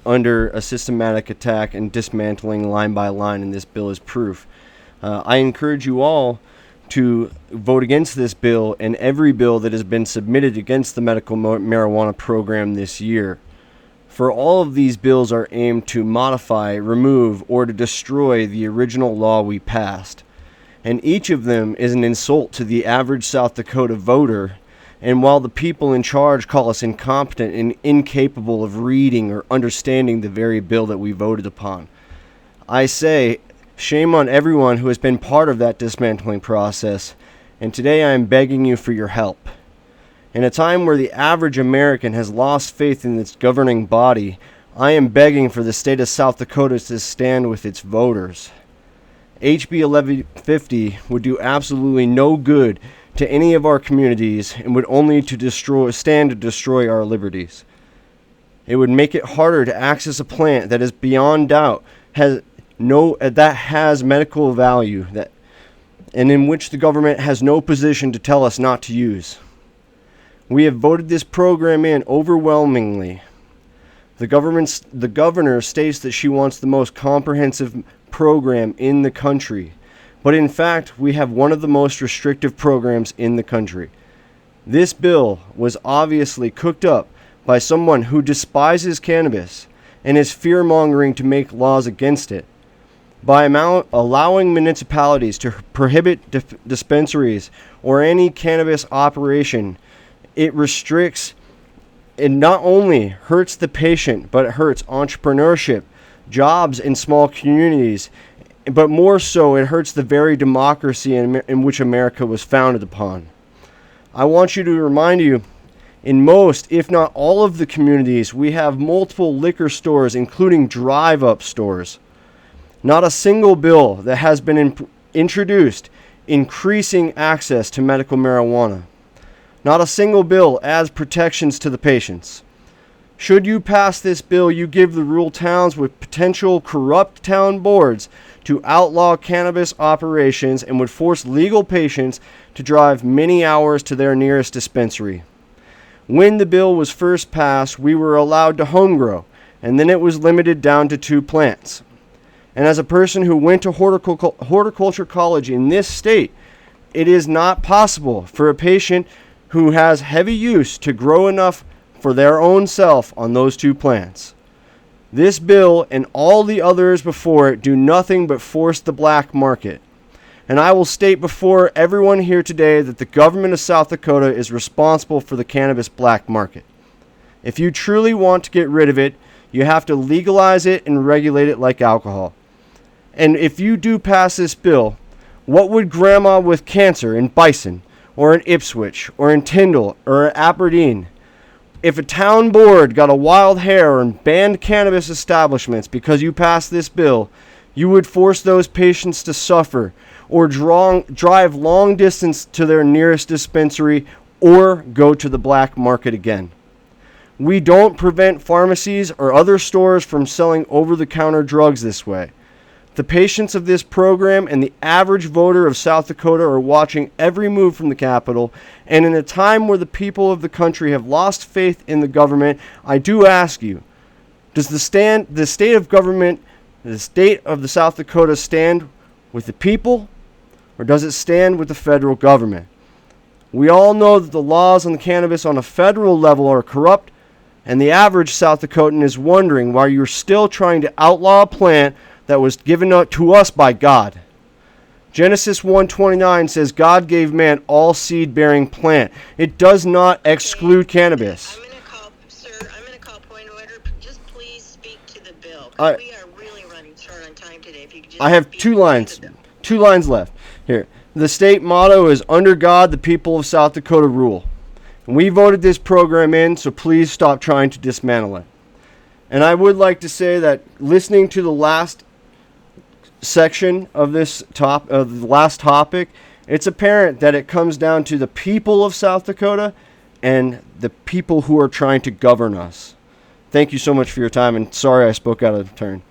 under a systematic attack and dismantling line by line, and this bill is proof. I encourage you all to vote against this bill and every bill that has been submitted against the medical marijuana program this year. For all of these bills are aimed to modify, remove, or to destroy the original law we passed. And each of them is an insult to the average South Dakota voter. And while the people in charge call us incompetent and incapable of reading or understanding the very bill that we voted upon, I say, shame on everyone who has been part of that dismantling process, and today I am begging you for your help. In a time where the average American has lost faith in its governing body, I am begging for the state of South Dakota to stand with its voters. HB 1150 would do absolutely no good to any of our communities and would only stand to destroy our liberties. It would make it harder to access a plant that is beyond doubt has medical value and in which the government has no position to tell us not to use. We have voted this program in overwhelmingly. The governor states that she wants the most comprehensive program in the country, but in fact we have one of the most restrictive programs in the country. This bill was obviously cooked up by someone who despises cannabis and is fear-mongering to make laws against it. By allowing municipalities to prohibit dispensaries or any cannabis operation, it restricts, it not only hurts the patient, but it hurts entrepreneurship, jobs in small communities, but more so it hurts the very democracy in which America was founded upon. I want to remind you, in most, if not all of the communities, we have multiple liquor stores, including drive-up stores. Not a single bill that has been introduced increasing access to medical marijuana. Not a single bill adds protections to the patients. Should you pass this bill, you give the rural towns with potential corrupt town boards to outlaw cannabis operations and would force legal patients to drive many hours to their nearest dispensary. When the bill was first passed, we were allowed to home grow, and then it was limited down to 2 plants. And as a person who went to horticulture college in this state, it is not possible for a patient who has heavy use to grow enough for their own self on those 2 plants. This bill and all the others before it do nothing but force the black market. And I will state before everyone here today that the government of South Dakota is responsible for the cannabis black market. If you truly want to get rid of it, you have to legalize it and regulate it like alcohol. And if you do pass this bill, what would grandma with cancer in Bison, or in Ipswich, or in Tyndall, or in Aberdeen, if a town board got a wild hair and banned cannabis establishments because you passed this bill, you would force those patients to suffer or drive long distance to their nearest dispensary or go to the black market again. We don't prevent pharmacies or other stores from selling over-the-counter drugs this way. The patients of this program and the average voter of South Dakota are watching every move from the Capitol, and in a time where the people of the country have lost faith in the government, I do ask you, does the state of the South Dakota stand with the people, or does it stand with the federal government? We all know that the laws on the cannabis on a federal level are corrupt, and the average South Dakotan is wondering why you're still trying to outlaw a plant that was given to us by God. Genesis 1:29 says God gave man all seed-bearing plant. It does not exclude cannabis. I'm going to call point of order. Just please speak to the bill. We are really running short on time today. If you could just I have 2 lines. 2 lines left. Here. The state motto is, under God, the people of South Dakota rule. And we voted this program in, so please stop trying to dismantle it. And I would like to say that listening to the last section of the last topic, it's apparent that it comes down to the people of South Dakota and the people who are trying to govern us. Thank you so much for your time, and sorry I spoke out of turn.